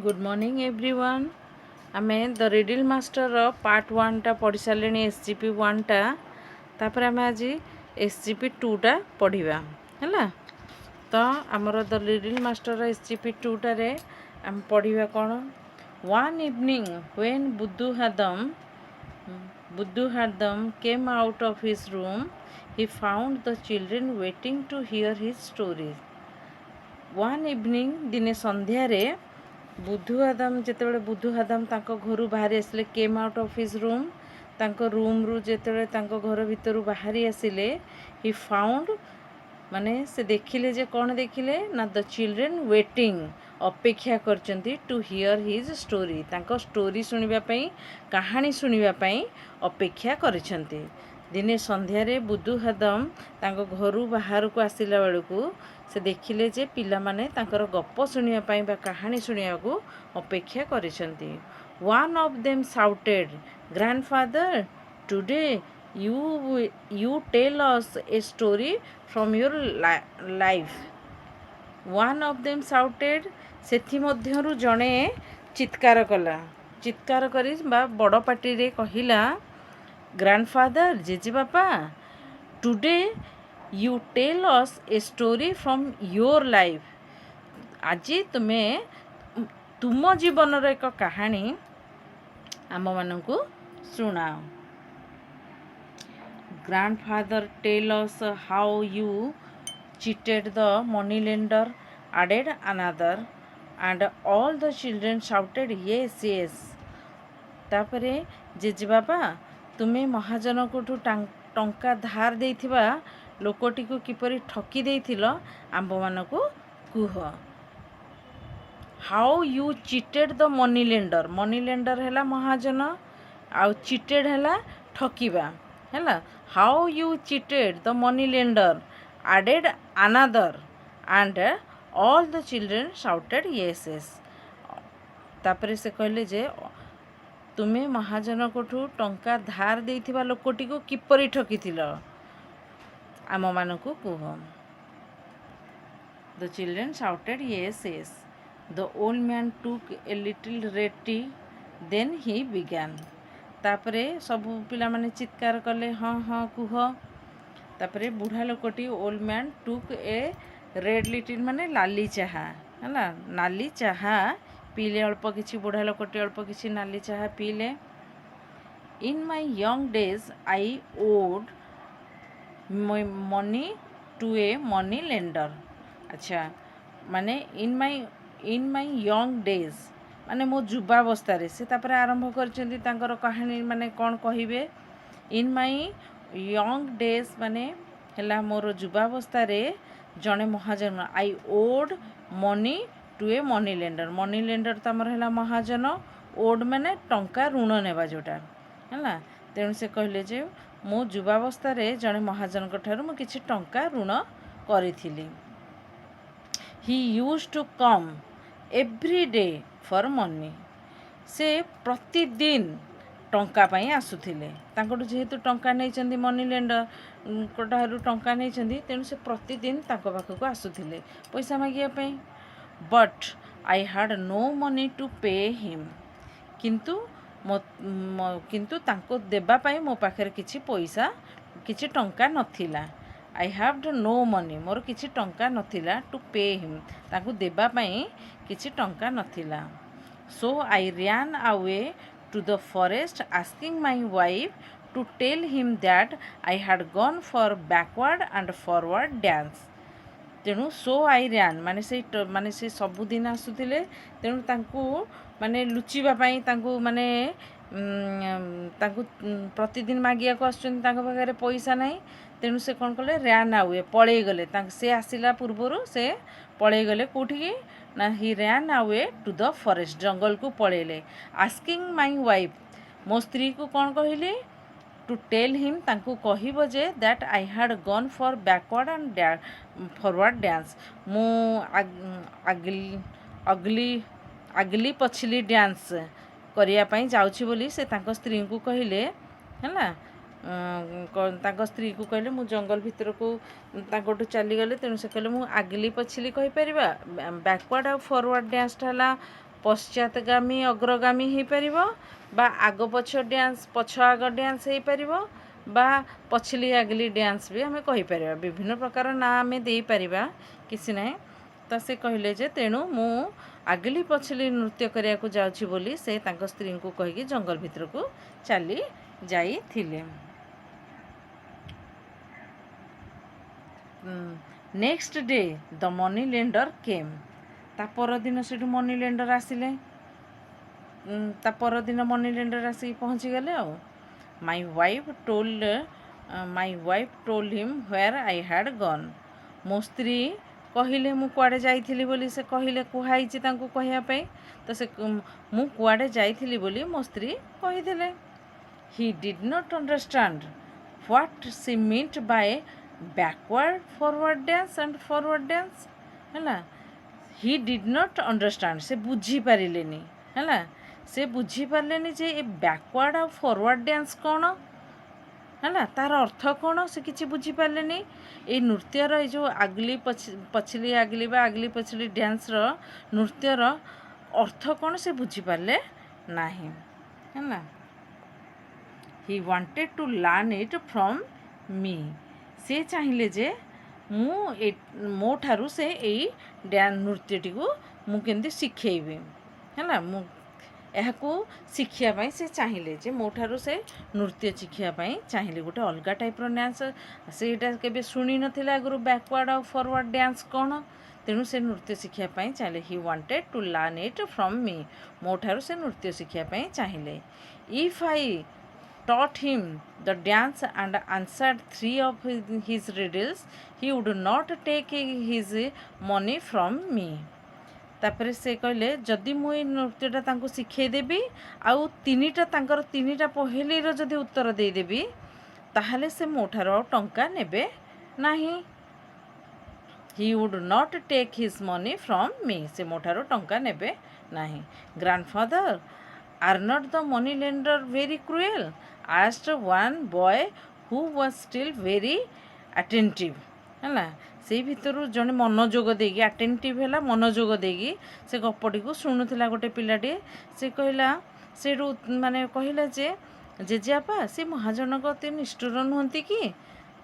Good morning everyone. आमे the riddle master part 1 टा पढ़ी सारे एसजीपी 1 टा तापर आमे आज एसजीपी 2 टा पढ़िबा हैला। तो आमर द रिडल मास्टर एसजीपी 2 टा रे आम पढ़िबा कोन। वन इवनिंग व्हेन बुद्धू came out of his room, he found the children waiting to hear his stories. One evening दिने संध्या रे बुद्धुआदम जेतेबेले बुद्धुआदम तांको घरु बाहरी आसिले, came out of his room, तांको रूम रु जेतेबेले तांको घर भितरु बाहरी आसिले, ही फाउंड माने से देखिले जे कौन देखिले ना द चिल्ड्रेन वेटिंग अपेक्षा करचंती टू हियर हिज स्टोरी, तांको स्टोरी सुनिबा पई कहानी सुनिबा पई अपेक्षा करचंती। दिने संध्यारे बुद्धुआदम तांको घरु बाहर को आसिला बेलकू से देखिले जे पिला माने तांकर गप सुनिया पई बा कहानी सुनिया को अपेक्षा करिसंती। One of them shouted, grandfather today you tell us a story from your life. One of them shouted, सेथि मध्यरु जणे चित्कार कला, चित्कार करी बा बड़ पार्टी रे कहिला, ग्रैंडफादर जेजे बापा, today you tell us a story from your life, आज तुम्हें तुम जीवन एक कहानी आम मानू शुणाओ। Grandfather tell us how you cheated the money lender, added another, and all the children shouted yes yes. तापरे जेजे बाबा तुम्हें महाजन को टंका धार देथिबा लोकटी को किपरि ठकी देथिलो आंब मानकु कुह। How you cheated the money lender हैला महाजन, आउ चीटेड हैला ठकीबा हैला। How you cheated the money lender, added another, and all the children shouted yes yes. तापरे से कहले जे तुम्हें महाजन को टंका धार देथिबा लोकटी को किपरि ठकीथिलो आम मानकु कुह। The children shouted yes yes. The old man took a little red tea, then he began. तापरे सबु पिला माने चित्कार कले हाँ हाँ कुह। तापरे बुढ़ा लोकटी ओल्ड मैन टुक ए रेड लिटिल माने लाली चाहा है, नाली चाहा पीले, अल्प किछि बुढ़ा लोकटी अल्प किछि नाली चाहा पीले। In my young days I owed money to a money lender. अच्छा माने इन माय यंग डेज माने मो युवावस्था से तापर आरंभ करचंदी तांकर कहानी माने कौन कहिबे। इन माय यंग डेज माने हैला मोर युवावस्था जड़े महाजन, I owed money to a money lender तो आमर है महाजन, ओड माने टंका ऋण नेबा जोटा है। तेणु से कहले जे मो युवावस्था जड़े महाजन ठारू मु किछि टंका ऋण करिथिली। He use to come every day for money, से प्रतिदिन टंका पाई आसुथिले, तांकोटु जेहेतु टंका नहीं मनी लेंडर ठारू टंका नहीं, तेणु से प्रतिदिन तांको पाखकु आसुथिले पैसा मागिया पई। But I had no money to pay him, किंतु तांको देबा पाई मो पाखरे किछि पैसा किछि टंका नथिला। आई हैव नो मनी, मोर किछि टंका नथिला, टू पे हिम तांको देबा पाई किछि टंका नथिला। So I ran away to the forest asking my wife to tell him that I had gone for backward and forward dance. तेणु सो आई रैन माने से सबुदिन आसुथिले, तेणु तांकु माने लुचिबा पई तांकु माने तांकु प्रतिदिन मागिया को आसुचन तांको पाखरे पैसा नाही, तेणु से कौन कले रैन आवे पळै गले, से आसिला पूर्वरु से पळै गले कोठी ना। He ran away to the forest, जंगल को पळेले। आस्किंग माय वाइफ, मो स्त्री को कौन कहले टू टेल हिम तांकु कहिबो जे that I had gone for backward and forward dance, मु अगली पछली डांस करिया पई जाउछि बोली से तांको स्त्री को कहले हैला। तांको स्त्री को कहले मु जंगल भितर को तांकोटू चली गले, तेणु से कहले मु आगली पछली कहि परिबा। बैकवर्ड आ फॉरवर्ड डांस हला पश्चातगामी अग्रगामी हो पार बा आग पछ डांस पछ आग डांस हो पार बा पछली आगली डांस भी आम कहीपर विभिन्न प्रकार ना आम दे पार किसी ना तो से कहले जे तेणु मु आगली पछली नृत्य करने को जाऊँगी बोली से तांको स्त्री को कहीकि जंगल भितर को चली जाइथिले। Next day the money lender came ता परदिन से मनी लेंडर आसिले ता परदिन मनी लेंडर आसिक पहुँची गले आ my wife told him where I had gone मो स्त्री कहले मु कुआडे जाइथिली बोली से कहले कुहाई तांको कहया पे तो से मु कुआडे जाइथिली बोली मो स्त्री कहिदेले। He did not understand what she meant by backward forward dance and forward dance है। ही डिड नॉट अंडरस्टैंड से बुझी पारिलेनी है से बुझी पारे जे ए बैकवर्ड आ फॉरवर्ड डांस कौन है तार अर्थ कौन से किसी बुझी पारे ये नृत्यर ये जो आगली पछली आगली बा आगली पछली डांस नृत्यर अर्थ कौन से बुझी पारे ना है। He wanted to learn it from me से चाहिए जे मो ठारू से यही डांस नृत्यटी को मुझे शिखेबी है को शिखापी से चाहिए जे मो ठारू से नृत्य शिखापी चाहिए गोटे अलग टाइप्र डांस से केबे शुणी नथिला आगु बैकवर्ड और फॉरवर्ड डांस कौन तेणु से नृत्य शिखापी चाहिए। He wanted to learn it from me मो ठारू से नृत्य शिखापी चाहिए। If I taught him the dance and answered 3 of his riddles, he would not take his money from me. तापर से कहले जदि मुई नृत्यटा तांको शिखे देबी आउ तीनिटा पहेलीर जदि उत्तर दे देबी ताहले से मोठार टंका नेबे नाही। he would not take his money from me से मोठार टंका नेबे नाही। grandfather are not the money lender very cruel asked one boy who was still very attentive है से भितर जड़े मनोजोग देगी अटेंटिव है मनोजोग देगी से गपटी को शुणुला गोटे पिलाटे से कहला से माने कहला जे जेजेपा से महाजनक अति निष्ठुर नुहति कि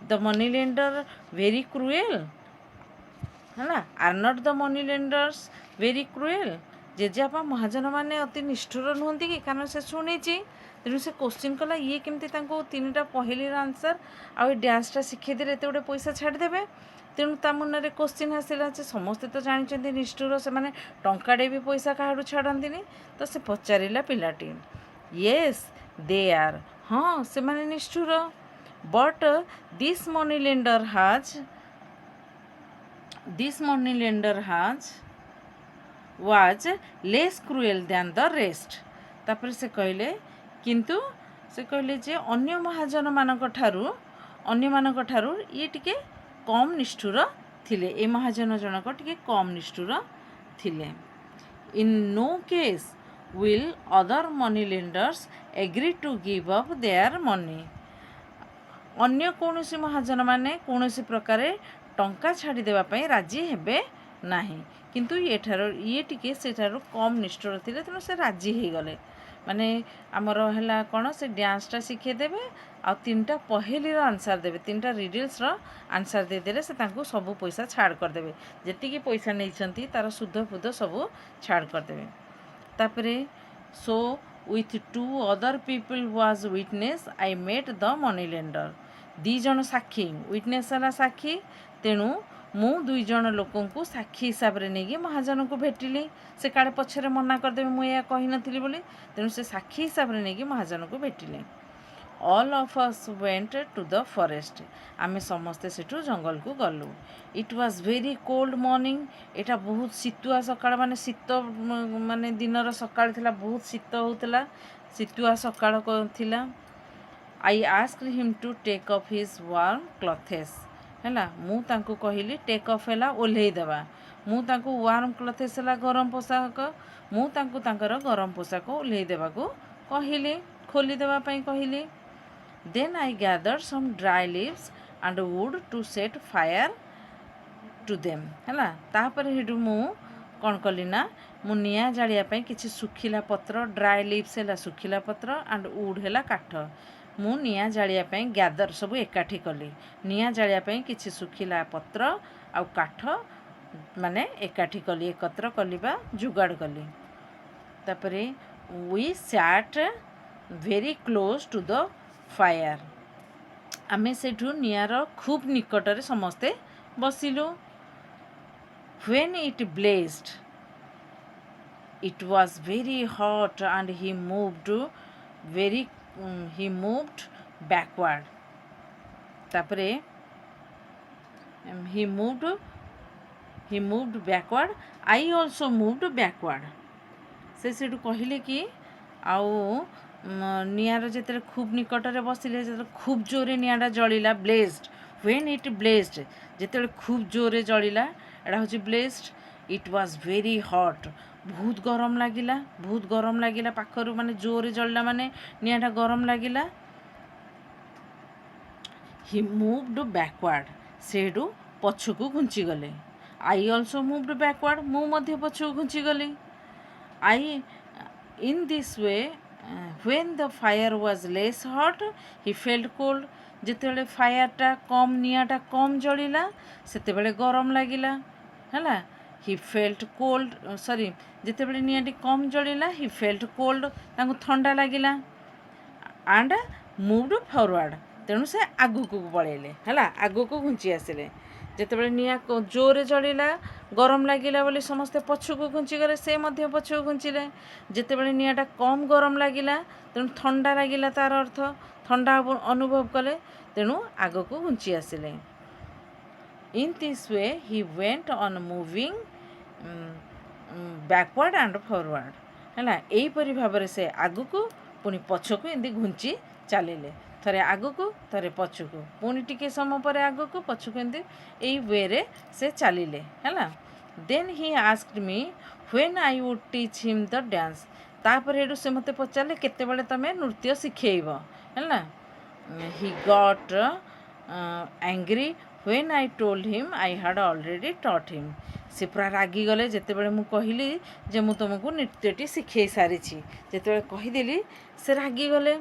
the money lender very cruel है are not the money lenders very cruel जेजेपा महाजन मैंने अति निष्ठुर नुहति कि कारण से शुणी तेणु से क्वेश्चन कला ये केमती तीनटा पहेलीर आंसर आ डांसटा शिखेदे एत गोटे पैसा छाड़देवे तेणु ता मन में क्वेश्चन आसला समस्ते तो जानते निष्ठुर से मैंने टंकाटे भी पैसा क्या छाड़ती तो से पचारा पिलाटी येस दे आर हाँ से मैंने निष्ठुर but this money lender has was less cruel than the rest तापर से कहले किंतु से कहले जे अन्य महाजन मानक ठारू ये टिके कम निष्ठुर थिले ए महाजन जनक टिके कम निष्ठुर थिले। In no case will other money lenders agree to give up their money अन्य कौनसी महाजन माने कौनसी प्रकार टंका छाड़ी देवा पई राजी हेबे नाही किंतु ये टिके सेठारो कम निष्ठुर थिले तेणु से राजी हो गले माने आमर है कौन से डांसटा शिखेदेवे आ तीनटा पहेलीर आंसर देवे तीनटा रिडल्स आंसर देदेले से तांको सबू पैसा छाड़ करदेवे जेतिकी पैसा नहीं तार सुध फुद सबू छाड़ करदेवे। तापरे so with 2 other people was witness I met the money lender 2 जन साक्षी विटनेस है साक्षी तेणु मु 2 जन लोकों को साक्षी हिसाब से नहीं महाजन को भेटिली से काड़े पछरे मना करदेवे मुझे कही नथी बोली तेणु से साक्षी हिसाब से नहीं महाजन को भेटिले। All of us went to the forest आमे समस्ते सेठू जंगल को गलु। It was very cold morning एटा बहुत शीतुआ सकाळ माने शीत माने दिनर सकाळ थिला बहुत शीत होतला शीतुआ सकाळ थिला। I asked him to take off his warm clothes है मु तांको कहली टेक ऑफ है ओल्हे देवा मु तांको वार्म क्लॉथेस है गरम पोशाक मु तांको तांकर गरम पोशाक ओल्हे देवा को कहली खोली देवा पई कहली। Then I gather some dry leaves and wood to set fire to them है तापर हेडू मु କ'ଣ କଲି ନା ମୁଁ ନିଆଁ ଜାଳିବା ପାଇଁ କିଛି ଶୁଖିଲା ପତ୍ର, ଡ୍ରାଏ ଲିଭ୍ସ ହେଲା ଶୁଖିଲା ପତ୍ର ଆଣ୍ଡ ଉଡ୍ ହେଲା କାଠ। ମୁଁ ନିଆଁ ଜାଳିବା ପାଇଁ ଗ୍ୟାଦର ସବୁ ଏକାଠି କଲି। ନିଆଁ ଜାଳିବା ପାଇଁ କିଛି ଶୁଖିଲା ପତ୍ର ଆଉ କାଠ ମାନେ ଏକାଠି କଲି, ଏକତ୍ର କଲି ବା ଯୋଗାଡ଼ କଲି। ତାପରେ we sat very close to the fire। आमे सेठू निआर खूब निकटरे समस्ते बसिलु। When it blazed, it was very hot and he moved backward। तापरे he moved backward, I also moved backward। से सेठू कहले कि आउ निआर जेते खूब निकटरे बसिले जेते खूब जोरे निआटा जलिला ब्लेज्ड। व्हेन इट ब्लेज्ड जेते खूब जोरे जलिला एटा होची ब्लेज्ड। इट वाज वेरी हॉट बहुत गरम लागिला पाखरु माने जोरे जलिला माने निआटा गरम लागिला। ही मूव्ड बैकवर्ड सेडू पछकु घुंची गले। आई ऑल्सो मूव्ड बैकवर्ड मु मध्य पछकु घुंची गली। In this way, when the fire was less hot, he felt cold। जेतेबेले फायरटा कम निआटा कम जलिला सेतेबेले गरम लागिला हैला। he felt cold सॉरी जेतेबेले निआटी कम जलिला he felt cold तांको ठंडा लागिला and moved forward तेणु से आगु को पळेले हैला, आगु को घुंची आसिले। जेतेबेले निआ जोरे जलिला गरम लागिला बोली समस्ते पछकु घुंची गले, से मध्य पछकु घुंचिले। जेतेबेले निआटा कम गरम लागिला तेणु ठंडा लागिला, तार अर्थ ठंडा अनुभव कले तेणु आगको घुंची आसिले। In this way he went on moving backward and forward हैला। एहीपरि भाव से आगको पुणी पछकु एंदी घुंची चलिले, थरे आगको थरे पछकु पुणी टिके समय पर आगको पछकु एंदी एई वे रे से चलिले हैला। Then he asked me when I would teach him the dance. तापर हेडू से मते पचारे केतेबेले तमे नृत्य सिखेइबो हैला। He got angry when I told him I had already taught him. से पूरा रागी गले जेतेबेले मु कहिली जे मु तुमको नृत्यटी सिखेई सारिछि। जेतेबेले कहिदेली से रागी गले।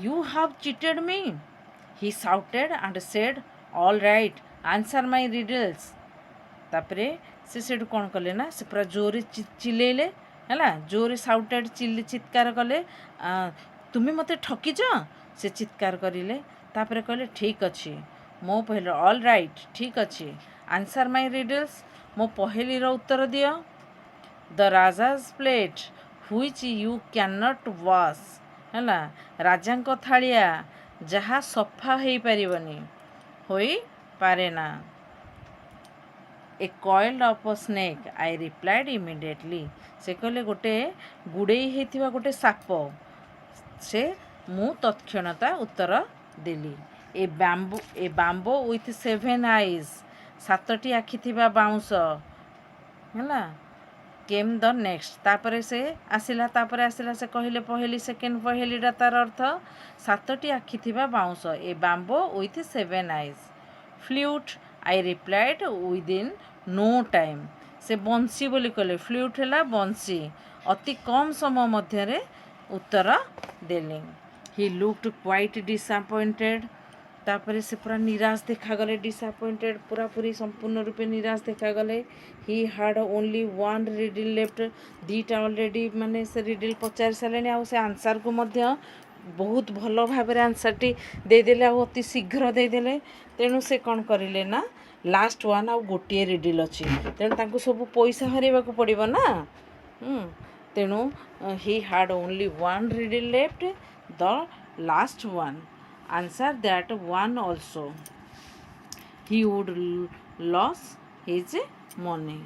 You have cheated me, he shouted and said, all right, answer my riddles। तापरे से सेठू कौन कले ना से पूरा जोरे चिल्लेले हैला, जोरे साउटेड चित्कार कले तुम्हें मते ठकीच से चित्कार करिले। तापरे कहले ठीक अच्छी मो पहले ऑल राइट ठीक अच्छी आंसर माय रिडल्स मो पहेली रो उत्तर दियो। The rajas plate which you can not wash हैला, राजांक थालिया जहा सफा हो पारिबनी होई पारे ना। A coiled of a snake I replied immediately. से कहले गोटे गुड़ेई हेथिबा गोटे साप से मु तत्क्षणता उत्तर देली। ए बाम्बो विथ 7 आईज सातटी आखि थिबा बाउंस हैला। केम द नेक्स्ट तापरे से आसिला से कहले पहेली सेकेंड पहेलीटा तार अर्थ सातटी आखि थिबा बाउंस। A bamboo with 7 eyes flute I replied within no time. से बंसी बोली कहले फ्लूट है बंसी अति कम समय मध्य उत्तर देली। ही लुक्ड क्वाइट डिसअपॉइंटेड तापरे से पूरा निराश देखागले, डिसअपॉइंटेड पूरा पूरी संपूर्ण रूपे निराश देखागले। He had only one riddle left दीटा ऑलरेडी माने से रिडल पचारि सारे आउ से आंसर को मध्य बहुत भल भाव आंसरटी देदेले आ अति शीघ्र देदेले। तेणु से कौन करें ना लास्ट वन आउ गोटे रिडल अच्छी तेणु तांको सब पैसा हरवा को पड़ो ना। तेणु ही had only one riddle left the last one answer that one also he would lose his money.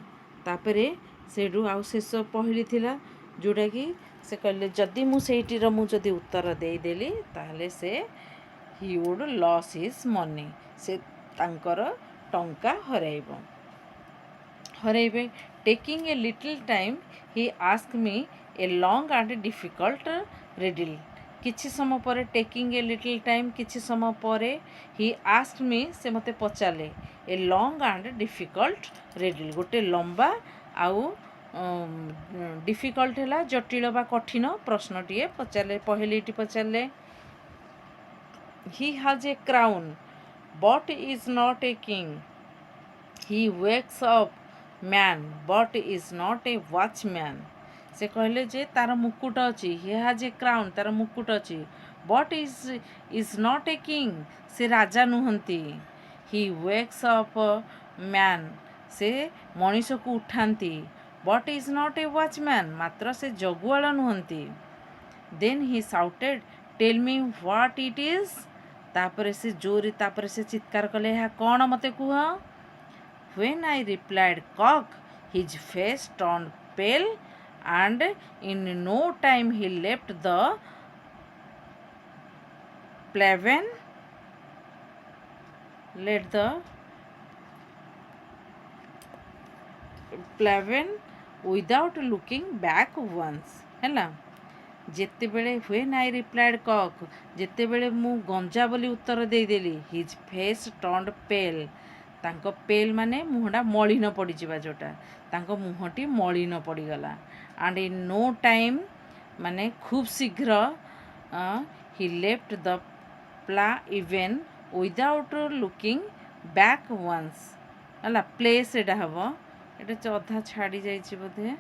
तापरे सेडू आउ शेष पहली थिला जोटा कि से कहले जदि मु सेठीर मु जदि उत्तर देदेली ताहले से he would lose his money से तांकर टंका हरैबे। Taking a little time he ask me a long and difficult riddle किछि समय पर टेकिंग ए लिटिल टाइम किछि समय पर ही आस्क्ड मी से मते पचारे a long and difficult riddle गोटे लंबा आउ डिफिकल्ट है जटिल बा कठिन प्रश्नटीए पचारे पहेलीटी पचारे he has a crown but is not a king he wakes up man but is not a watchman से कहले जे तार मुकुट अच्छी ही हैज ए क्राउन तार मुकुट अच्छी but is not a king से राजा नुहंती ही वेक्स अप मैन से मनीष को उठाती but is not a watchman मात्र से जगुआल नुहंती then he shouted tell me what it is तापर से जोरी तापर से चित्कार कले यह कौन मते कुह when I replied cock his face turn pale and in no time he left the pavilion without looking back once ହେଲା जेते बेले व्हेन आई रिप्लाइड कॉक जेते बेले मु गंजा बोली उत्तर देदेली हिज फेस टर्न्ड पेल तांको पेल माने मुहटा मलिन पड़ीजा जोटा तांको मुहटी मलिन पड़ीगला एंड इन नो टाइम माने खूब शीघ्र he left the place even without looking back once है प्लेस एटा हम एटा अधा छाड़ी जाइए बोधे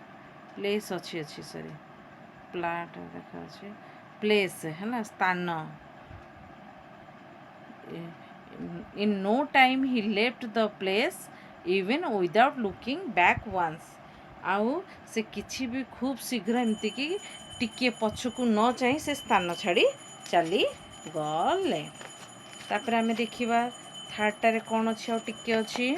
प्लेस अच्छी अच्छी सॉरी प्लाटा देखा प्लेस है स्थान in no time he left the place even without looking back once आउ से किछि भी खूब शीघ्र एमती कि टिके पछकू न चाहे से स्थान छाड़ी चली गले तापर आमे देखिबा थर्डटारे कौन अच्छी आ टिके अच्छी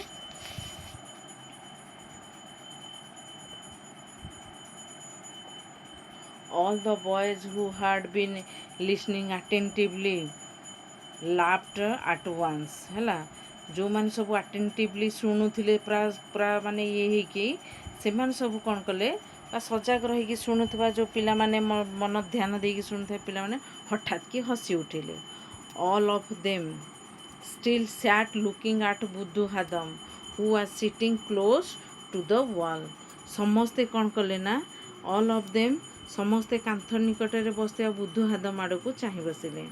all the boys who had been listening attentively laughed at once है जो मैंने सब अटेंटिवली शुणुले पूरा माने ये कि से सब कौन कले सजग रही शुणुवा जो पिला माने मन ध्यान देकी शुणुवा पिला माने हठात कि हसी उठिले all of them still sat looking at बुद्धुहादम who was sitting close to the wall समस्ते कौन कले ना ऑल ऑफ देम समस्ते कांथ निकटरे बसते बुद्धुहादम आड़ को चाह बसिले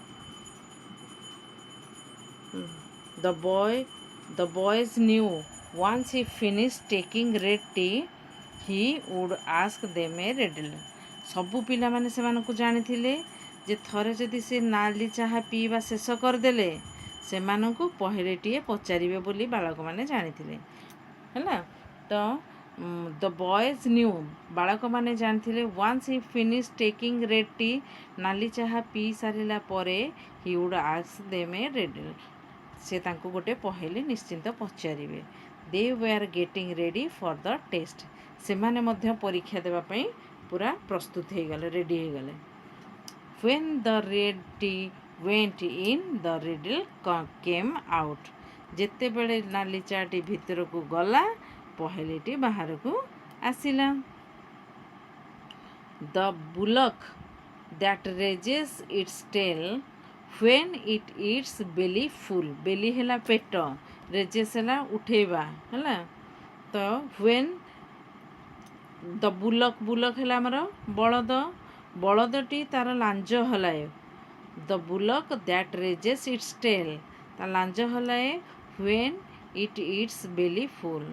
The boys knew once he finished taking red tea, he would ask them a riddle. सबु पिला माने से मानको जानी थिले जे थरे जदि से नाली चाहा पीवा शेष करदेले से मानको पहलेटीए पचारिबे बोली बालक माने जानी थिले हैला तो द बॉयज न्यू बालक माने जानी थिले once he finished taking red tea नाली चाहा पी सारिला परे he would ask them a riddle से तांको गोटे पहेली निश्चिंत पचारे they were getting ready for the test से माने मध्य परीक्षा देवा पई पूरा प्रस्तुत हो गले रेडी हो गले when the red T went in the riddle came out जेते बेले नाली चाटी भीतर को गला पहेलीटी बाहर को आसिला the bullock that raises its tail when it eats belly full belly है पेट रेजेस है उठेबा है तो when the बुलक है आमर बलद बलदटी तार लांज हलाए the bullock that raises its tail तार लांज हलाए when it eats belly full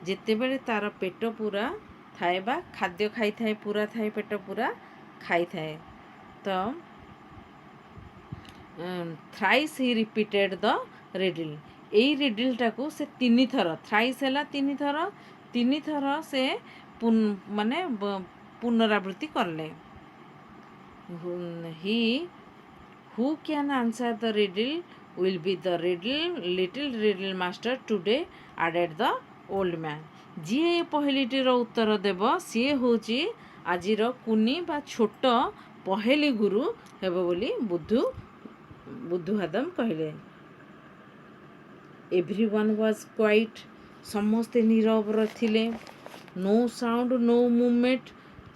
जेते बेले तार पेट पूरा थाए बा खाद्य खाई थाए पूरा थाए पेट पूरा खाई थाए तो thrice he repeated the riddle यही रिडलटा को से तीन थर थ्राइस है तीन थर से माने पुनरावृत्ति करले he who can answer the riddle will be the riddle little riddle master today added the old man जी पहेलीटीर उत्तर देव सी हूँ आजिर कुनी बा छोट पहेली गुरु हेब बोली बुद्धुहादम कहले एवरीवन वाज क्वाइट समस्ते नीरव थिले नो साउंड नो मूवमेंट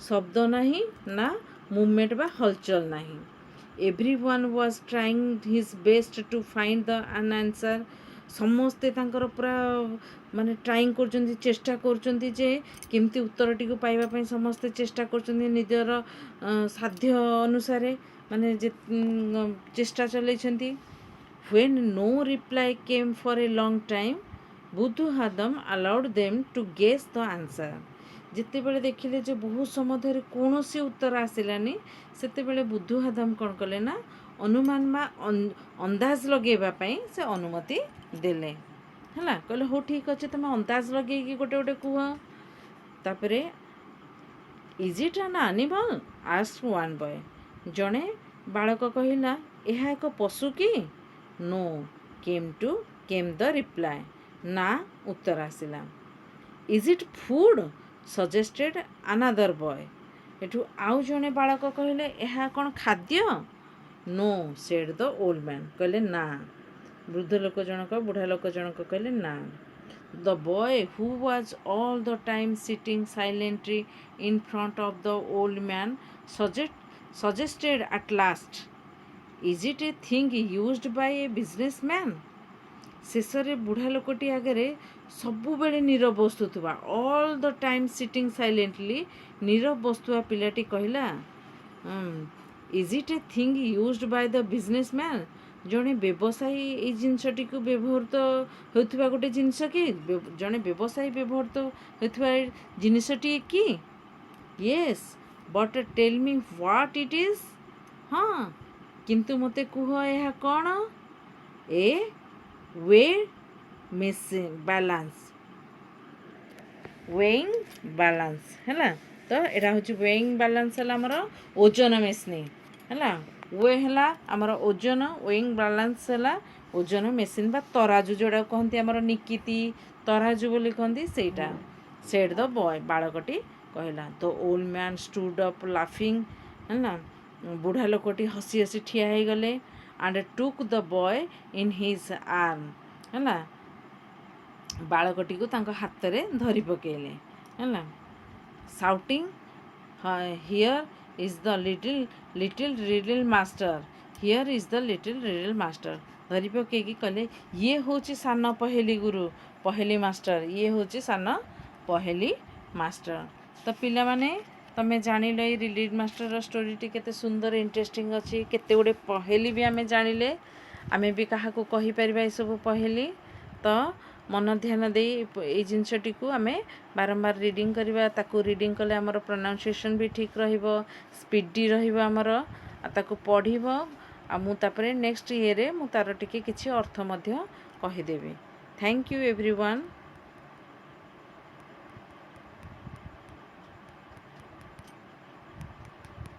शब्द नहीं ना मूवमेंट बा हलचल नहीं everyone was trying his best to find the an answer ସମସ୍ତେ ତାଙ୍କର ପୁରା ମାନେ ଟ୍ରାଇଂ କରୁଛନ୍ତି ଚେଷ୍ଟା କରୁଛନ୍ତି ଯେ କେମିତି ଉତ୍ତରଟିକୁ ପାଇବା ପାଇଁ ସମସ୍ତେ ଚେଷ୍ଟା କରୁଛନ୍ତି ନିଜର ସାଧ୍ୟ ଅନୁସାରେ ମାନେ ଯେ ଚେଷ୍ଟା ଚଲେଇଛନ୍ତି when no reply came for a long time ବୁଦ୍ଧୁହାଦମ allowed them to guess the answer ଯେତେବେଳେ ଦେଖିଲେ ଯେ ବହୁତ ସମୟ ଧରି କୌଣସି ଉତ୍ତର ଆସିଲାନି ସେତେବେଳେ ବୁଦ୍ଧୁହାଦମ କ'ଣ କଲେ ନା ଅନୁମାନ ବା ଅନ୍ଦାଜ ଲଗେଇବା ପାଇଁ ସେ ଅନୁମତି ଦେଲେ ହେଲା କହିଲେ ହଉ ଠିକ୍ ଅଛି ତୁମେ ଅନ୍ଦାଜ ଲଗେଇକି ଗୋଟେ ଗୋଟେ କୁହ ତାପରେ ଇଜ୍ ଇଟ୍ ଆନ୍ ଆନିମଲ୍ ଆସ୍କ ୱାନ୍ ବୟ ଜଣେ ବାଳକ କହିଲା ଏହା ଏକ ପଶୁ କି नो केम द रिप्लाय ना उत्तर आसला is it food suggested another boy एठू आउ जने बालक कहले यह कौन खाद्य no said the old man कहले ना वृद्ध लोक जनक बुढ़ा लोक जनक कहले ना the boy who was all the time sitting silently in front of the old man suggested at last is it a thing used by a businessman शेषरे बुढ़ा लोकटी आगे सबुबले नीरव बसुवा all the time sitting silently नीरव बसुवा पिलाटी कहला is it a thing used by the businessman जड़े व्यवसायी ये जिनसटी को व्यवहृत होता गोटे जिनस कि जड़े व्यवसायी व्यवहृत होता जिनसटी कि yes but tell me what it is हाँ किंतु मते कुह यह कौन a weigh machine balance weighing balance है तो यहाँ हूँ वेइंग बैलेंस है आमर ओजन मेसिन है वे है आमर ओजन वेइंग बैलेंस है ओजन मेसिन बा तराजू जोड़ा कहती आमर निकिति तराजू बोली कहती सेटा सेड द बॉय बालकटी कहला the old man stood up laughing है बुढ़ा लोकटी हसी हसी ठिया हो गले and took the boy in his arm है बालकटी को हाथ में धरी पकेले है shouting here is the little little riddle master here is the little riddle master धरी पकईकी कहले ये हूँ सान पहेली गुरु पहेली मास्टर ये हूँ सान पहेली मास्टर तो पिला माने तमें जान ये रिडल मास्टर स्टोरीटी केते सुंदर इंटरेस्टिंग अच्छी केते गुड़े पहेली भी आमे जानिले आमे भी क्या कहीपर ये सब पहेली तो मन ध्यान दे ये जिनसटी को आमे बारंबार रीडिंग करवा ताकू रीडिंग कले आमर प्रोनाउंसिएशन भी ठीक रहिबो स्पीडी रहिबो आमर ताकू पढ़िबो आ मु तापरे नेक्स्ट ईयर मु तार टिके किछि अर्थ मध्य कहिदेबी थैंक यू एवरीवन।